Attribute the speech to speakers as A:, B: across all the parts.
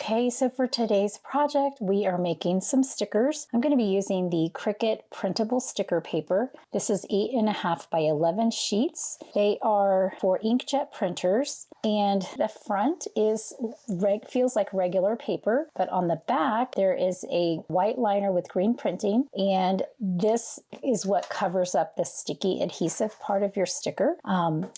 A: Okay, so for today's project, we are making some stickers. I'm going to be using the Cricut printable sticker paper. This is 8.5 by 11 sheets. They are for inkjet printers, and the front is feels like regular paper, but on the back there is a white liner with green printing, and this is what covers up the sticky adhesive part of your sticker.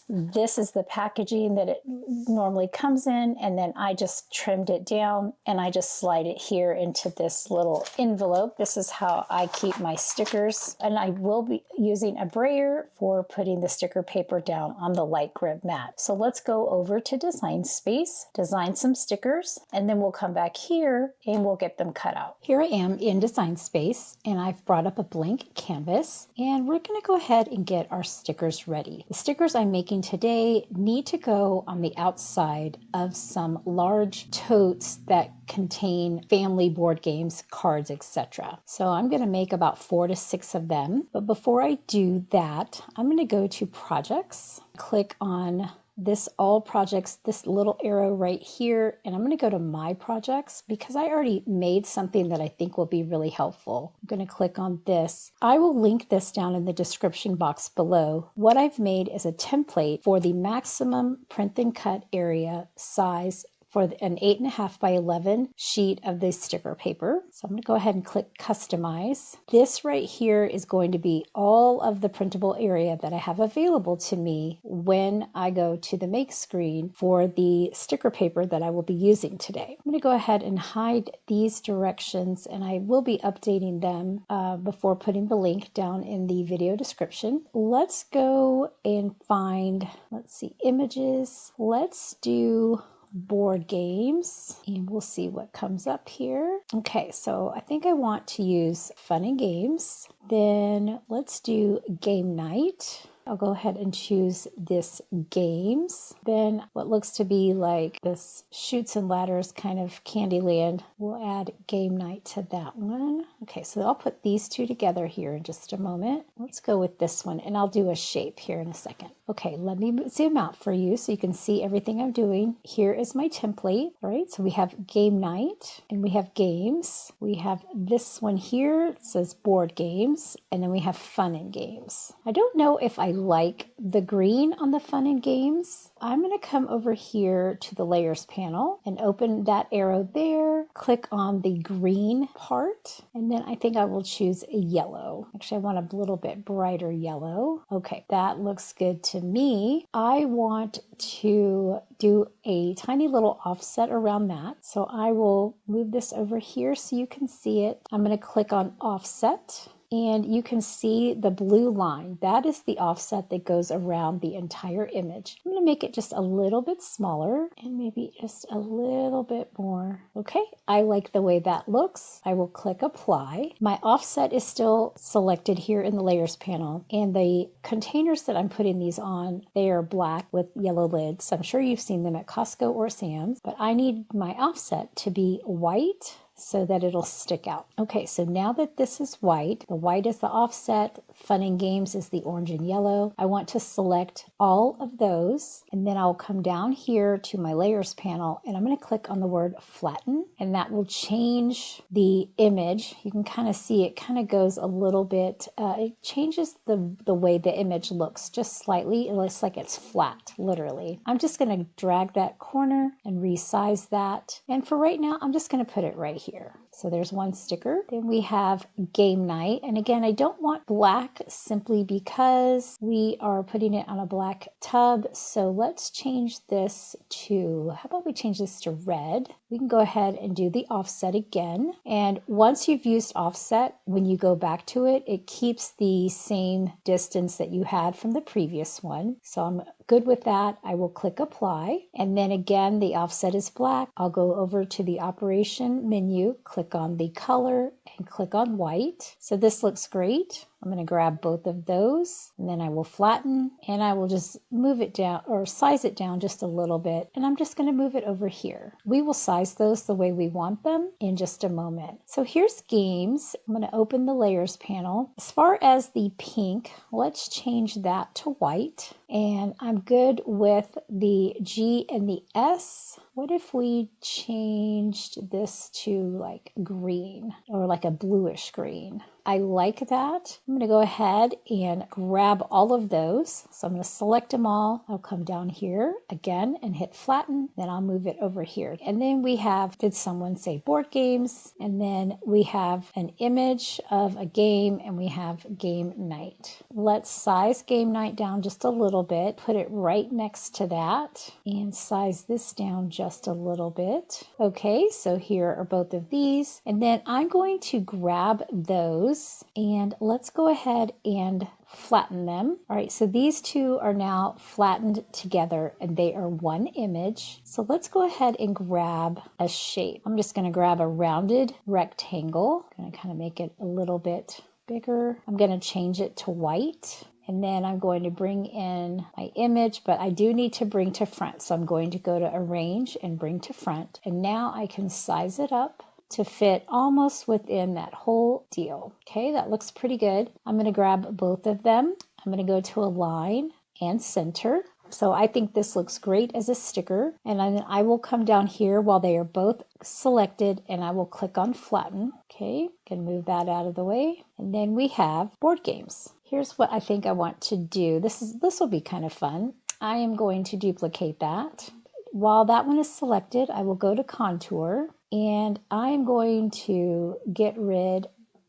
A: This is the packaging that it normally comes in, and then I just trimmed it down and I just slide it here into this little envelope. This is how I keep my stickers, and I will be using a brayer for putting the sticker paper down on the light grip mat. So let's go over to Design Space, design some stickers, and then we'll come back here and we'll get them cut out. Here I am in Design Space, and I've brought up a blank canvas, and we're going to go ahead and get our stickers ready. The stickers I'm making today need to go on the outside of some large totes that contain family board games, cards, etc. So I'm going to make about 4 to 6 of them. But before I do that, I'm going to go to Projects, click on this All Projects, this little arrow right here, and I'm going to go to My Projects because I already made something that I think will be really helpful. I'm going to click on this. I will link this down in the description box below. What I've made is a template for the maximum print and cut area size for an 8.5 by 11 sheet of the sticker paper. So I'm going to go ahead and click Customize. This right here is going to be all of the printable area that I have available to me when I go to the Make screen for the sticker paper that I will be using today. I'm going to go ahead and hide these directions, and I will be updating them before putting the link down in the video description. Let's go and find, let's see, images. Let's do board games, and we'll see what comes up here. Okay, so I think I want to use fun and games. Then let's do game night. I'll go ahead and choose this games. Then what looks to be like this chutes and ladders kind of Candyland, we'll add game night to that one. Okay, so I'll put these two together here in just a moment. Let's go with this one, and I'll do a shape here in a second. Okay, let me zoom out for you so you can see everything I'm doing. Here is my template. All right, so we have game night and we have games. We have this one here, it says board games, and then we have fun and games. I don't know if I like the green on the fun and games. I'm going to come over here to the layers panel and open that arrow there, click on the green part, and then I think I will choose a yellow. Actually, I want a little bit brighter yellow. Okay, that looks good to me. I want to do a tiny little offset around that. So I will move this over here so you can see it. I'm going to click on offset, and you can see the blue line. That is the offset that goes around the entire image. I'm going to make it just a little bit smaller and maybe just a little bit more. Okay, I like the way that looks. I will click apply. My offset is still selected here in the layers panel, and the containers that I'm putting these on, they are black with yellow lids. I'm sure you've seen them at Costco or Sam's, but I need my offset to be white so that it'll stick out. Okay, so now that this is white, the white is the offset, fun and games is the orange and yellow. I want to select all of those, and then I'll come down here to my layers panel, and I'm going to click on the word flatten, and that will change the image. You can kind of see it kind of goes a little bit, it changes the way the image looks just slightly. It looks like it's flat, literally. I'm just going to drag that corner and resize that, and for right now, I'm just going to put it right here. So there's one sticker. Then we have game night. And again, I don't want black simply because we are putting it on a black tub. So let's change this to, how about we change this to red? We can go ahead and do the offset again. And once you've used offset, when you go back to it, it keeps the same distance that you had from the previous one. So I'm good with that. I will click apply. And then again, the offset is black. I'll go over to the operation menu, click on the color, and click on white. So this looks great. I'm going to grab both of those and then I will flatten and I will just move it down or size it down just a little bit. And I'm just going to move it over here. We will size those the way we want them in just a moment. So here's games. I'm going to open the layers panel. As far as the pink, let's change that to white. And I'm good with the G and the S. What if we changed this to like green or like a bluish green? I like that. I'm going to go ahead and grab all of those. So I'm going to select them all. I'll come down here again and hit flatten. Then I'll move it over here. And then we have, did someone say board games? And then we have an image of a game and we have game night. Let's size game night down just a little bit. Put it right next to that and size this down just a little bit. Okay, so here are both of these. And then I'm going to grab those and let's go ahead and flatten them. All right, so these two are now flattened together and they are one image. So let's go ahead and grab a shape. I'm just going to grab a rounded rectangle. I'm going to kind of make it a little bit bigger. I'm going to change it to white. And then I'm going to bring in my image, but I do need to bring to front. So I'm going to go to arrange and bring to front. And now I can size it up to fit almost within that whole deal. Okay, that looks pretty good. I'm going to grab both of them. I'm going to go to align and center. So I think this looks great as a sticker. And then I will come down here while they are both selected and I will click on flatten. Okay, can move that out of the way. And then we have board games. Here's what I think I want to do. This will be kind of fun. I am going to duplicate that. While that one is selected, I will go to contour and I'm going to get rid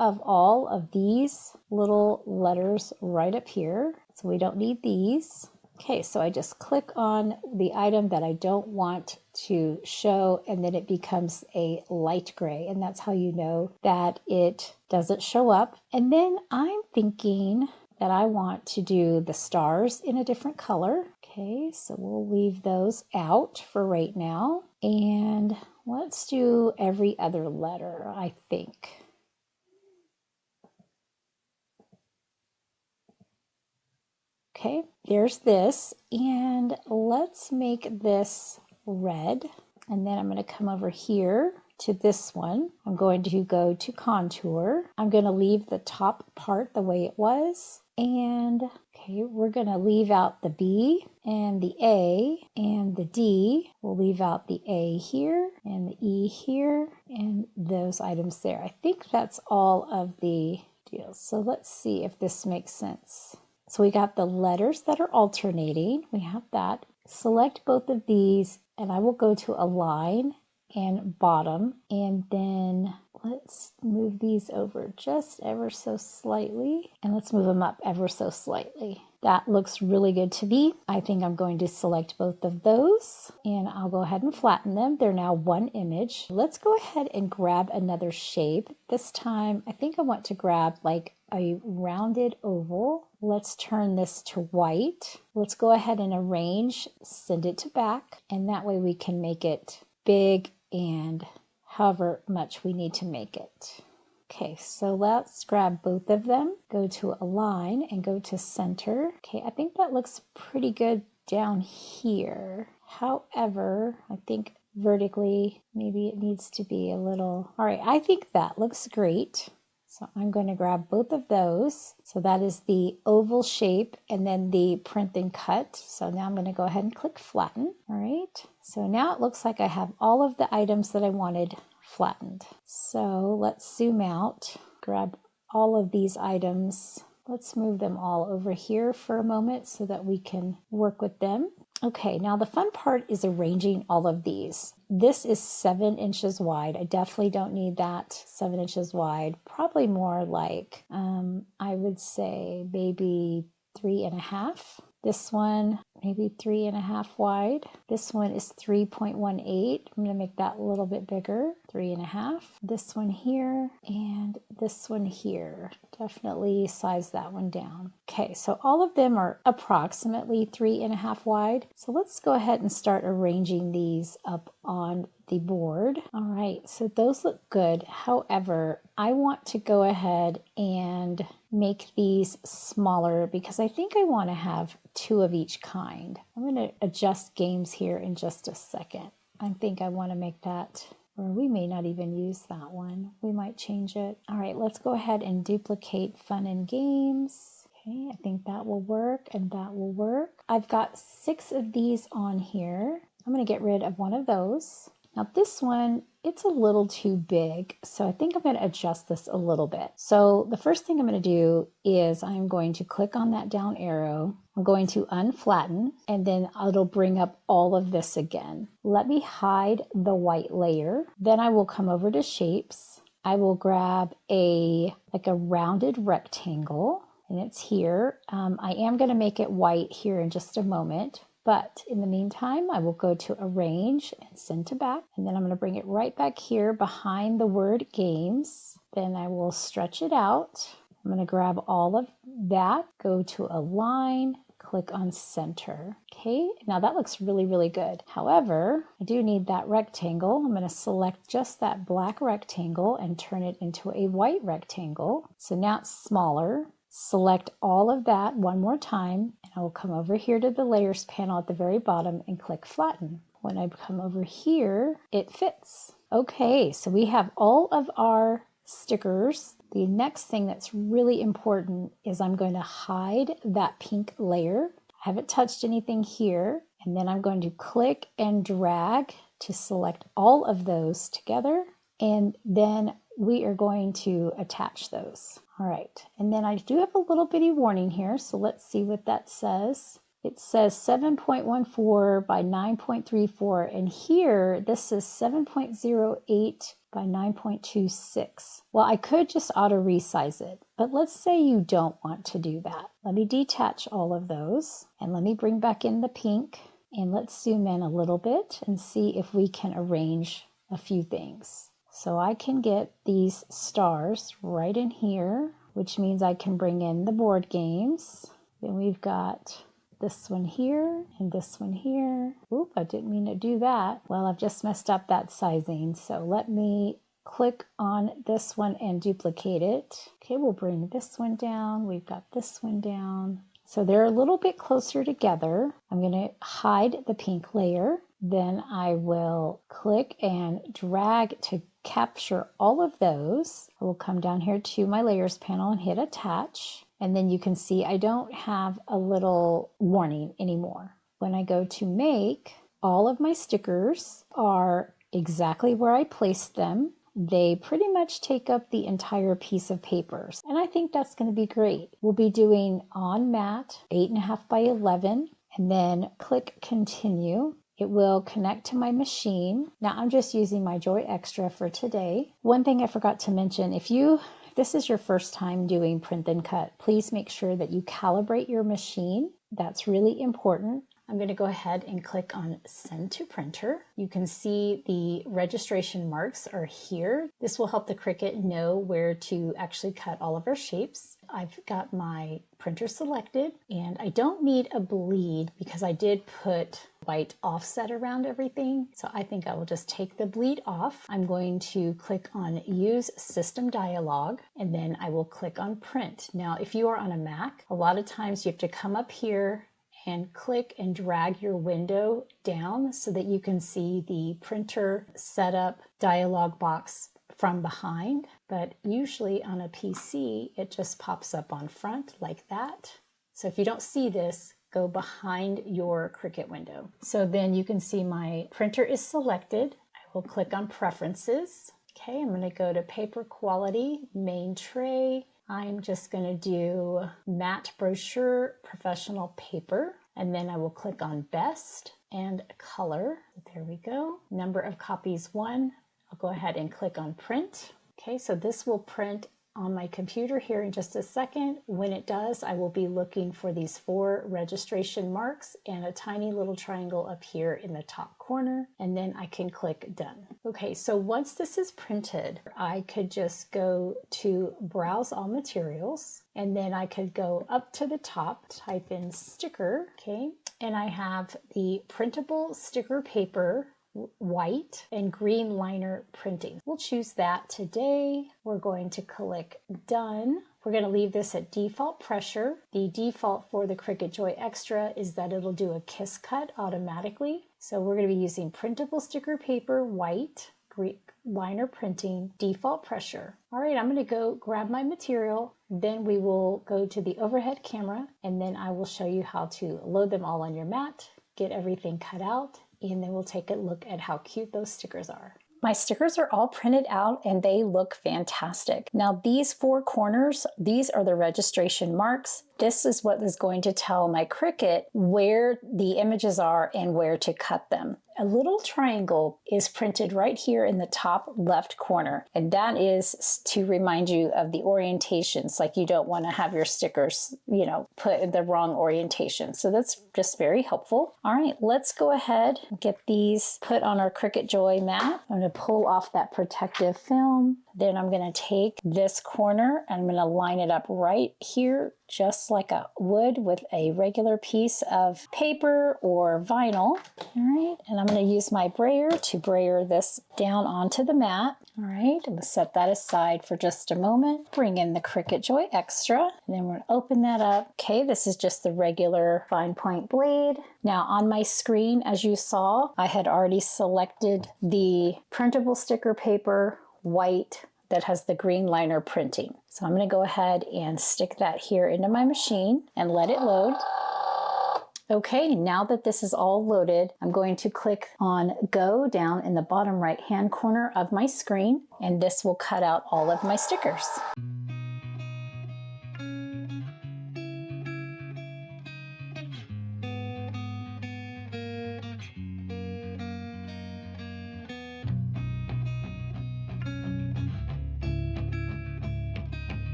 A: of all of these little letters right up here. So we don't need these. Okay, so I just click on the item that I don't want to show and then it becomes a light gray. And that's how you know that it doesn't show up. And then I'm thinking that I want to do the stars in a different color. Okay, so we'll leave those out for right now. And let's do every other letter, I think. Okay, there's this. And let's make this red. And then I'm going to come over here to this one. I'm going to go to contour. I'm going to leave the top part the way it was. And okay, we're going to leave out the B and the A and the D. We'll leave out the A here and the E here and those items there. I think that's all of the deals. So let's see if this makes sense. So we got the letters that are alternating. We have that. Select both of these and I will go to align and bottom. And then let's move these over just ever so slightly. And let's move them up ever so slightly. That looks really good to me. I think I'm going to select both of those and I'll go ahead and flatten them. They're now one image. Let's go ahead and grab another shape. This time, I think I want to grab like a rounded oval. Let's turn this to white. Let's go ahead and arrange, send it to back, and that way we can make it big and however much we need to make it. Okay, so let's grab both of them, go to align and go to center. Okay, I think that looks pretty good down here. However, I think vertically, maybe it needs to be a little, all right, I think that looks great. So I'm going to grab both of those. So that is the oval shape and then the print and cut. So now I'm going to go ahead and click flatten. All right. So now it looks like I have all of the items that I wanted flattened. So let's zoom out, grab all of these items. Let's move them all over here for a moment so that we can work with them. Okay, now the fun part is arranging all of these. This is 7 inches wide. I definitely don't need that 7 inches wide. Probably more like, I would say maybe 3.5. This one, maybe 3.5 wide. This one is 3.18. I'm gonna make that a little bit bigger, 3.5. This one here and this one here. Definitely size that one down. Okay, so all of them are approximately 3.5 wide. So let's go ahead and start arranging these up on the board. All right, so those look good. However, I want to go ahead and make these smaller because I think I want to have 2 of each kind. I'm going to adjust games here in just a second. I think I want to make that, or we may not even use that one. We might change it. All right, let's go ahead and duplicate fun and games. Okay, I think that will work and that will work. I've got 6 of these on here. I'm going to get rid of one of those. Now this one, it's a little too big, so I think I'm going to adjust this a little bit. So the first thing I'm going to do is I'm going to click on that down arrow. I'm going to unflatten, and then it'll bring up all of this again. Let me hide the white layer. Then I will come over to shapes. I will grab like a rounded rectangle, and it's here. I am going to make it white here in just a moment. But in the meantime, I will go to Arrange and Send to Back. And then I'm going to bring it right back here behind the word Games. Then I will stretch it out. I'm going to grab all of that, go to Align, click on Center. Okay, now that looks really, really good. However, I do need that rectangle. I'm going to select just that black rectangle and turn it into a white rectangle. So now it's smaller. Select all of that one more time, and I will come over here to the Layers panel at the very bottom and click Flatten. When I come over here, it fits. Okay, so we have all of our stickers. The next thing that's really important is I'm going to hide that pink layer. I haven't touched anything here, and then I'm going to click and drag to select all of those together, and then we are going to attach those. All right, and then I do have a little bitty warning here, so let's see what that says. It says 7.14 by 9.34, and here this is 7.08 by 9.26. Well, I could just auto resize it, but let's say you don't want to do that. Let me detach all of those, and let me bring back in the pink, and let's zoom in a little bit and see if we can arrange a few things. So I can get these stars right in here, which means I can bring in the board games. Then we've got this one here and this one here. Oop, I didn't mean to do that. Well, I've just messed up that sizing. So let me click on this one and duplicate it. Okay, we'll bring this one down. We've got this one down. So they're a little bit closer together. I'm going to hide the pink layer. Then I will click and drag to capture all of those. I will come down here to my Layers panel and hit Attach. And then you can see I don't have a little warning anymore. When I go to Make, all of my stickers are exactly where I placed them. They pretty much take up the entire piece of paper. And I think that's going to be great. We'll be doing on mat 8.5 by 11, and then click Continue. It will connect to my machine. Now I'm just using my Joy Xtra for today. One thing I forgot to mention, if this is your first time doing print and cut, please make sure that you calibrate your machine. That's really important. I'm going to go ahead and click on Send to Printer. You can see the registration marks are here. This will help the Cricut know where to actually cut all of our shapes. I've got my printer selected, and I don't need a bleed because I did put white offset around everything. So I think I will just take the bleed off. I'm going to click on Use System Dialog, and then I will click on Print. Now, if you are on a Mac, a lot of times you have to come up here and click and drag your window down so that you can see the printer setup dialog box from behind. But usually on a PC, it just pops up on front like that. So if you don't see this, go behind your Cricut window. So then you can see my printer is selected. I will click on Preferences. Okay, I'm going to go to Paper Quality, Main Tray. I'm just going to do Matte Brochure Professional Paper, and then I will click on Best and Color. There we go. Number of copies 1. I'll go ahead and click on Print. Okay, so this will print on my computer here in just a second. When it does, I will be looking for these 4 registration marks and a tiny little triangle up here in the top corner, and then I can click done. Okay, so once this is printed, I could just go to browse all materials, and then I could go up to the top, type in sticker, okay, and I have the printable sticker paper, white and green liner printing. We'll choose that today. We're going to click done. We're going to leave this at default pressure. The default for the Cricut Joy Xtra is that it'll do a kiss cut automatically. So we're going to be using printable sticker paper, white, green liner printing, default pressure. All right, I'm going to go grab my material. Then we will go to the overhead camera, and then I will show you how to load them all on your mat, get everything cut out, and then we'll take a look at how cute those stickers are. My stickers are all printed out and they look fantastic. Now these 4 corners, these are the registration marks. This is what is going to tell my Cricut where the images are and where to cut them. A little triangle is printed right here in the top left corner, and that is to remind you of the orientations. Like you don't want to have your stickers, put in the wrong orientation. So that's just very helpful. All right, let's go ahead and get these put on our Cricut Joy mat. I'm going to pull off that protective film. Then I'm going to take this corner and I'm going to line it up right here, just like I would with a regular piece of paper or vinyl. All right, and I'm going to use my brayer to brayer this down onto the mat. All right, I'm going to set that aside for just a moment. Bring in the Cricut Joy Xtra, and then we're going to open that up. Okay, this is just the regular fine point blade. Now on my screen, as you saw, I had already selected the printable sticker paper, white, that has the green liner printing. So I'm going to go ahead and stick that here into my machine and let it load. Okay, now that this is all loaded, I'm going to click on Go down in the bottom right hand corner of my screen, and this will cut out all of my stickers.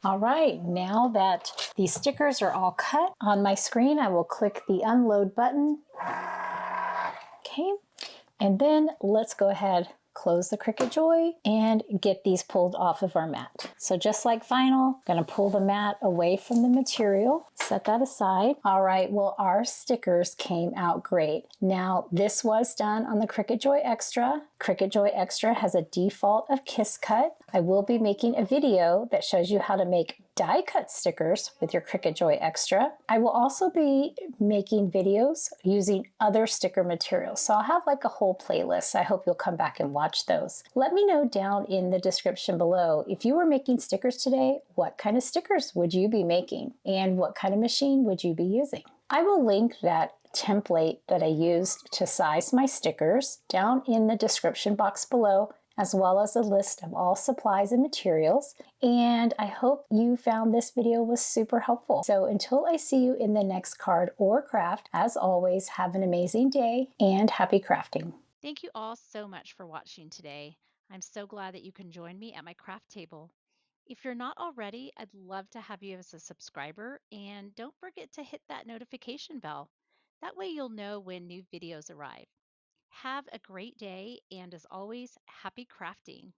A: All right, now that these stickers are all cut on my screen, I will click the unload button. Okay, and then let's go ahead, close the Cricut Joy and get these pulled off of our mat. So just like vinyl, I'm gonna pull the mat away from the material, set that aside. All right, well, our stickers came out great. Now, this was done on the Cricut Joy Xtra. Cricut Joy Xtra has a default of Kiss Cut. I will be making a video that shows you how to make die cut stickers with your Cricut Joy Xtra. I will also be making videos using other sticker materials. So I'll have like a whole playlist. I hope you'll come back and watch those. Let me know down in the description below, if you were making stickers today, what kind of stickers would you be making? And what kind of machine would you be using? I will link that template that I used to size my stickers down in the description box below, as well as a list of all supplies and materials. And I hope you found this video was super helpful. So until I see you in the next card or craft, as always, have an amazing day and happy crafting.
B: Thank you all so much for watching today. I'm so glad that you can join me at my craft table. If you're not already, I'd love to have you as a subscriber, and don't forget to hit that notification bell. That way you'll know when new videos arrive. Have a great day, and as always, happy crafting.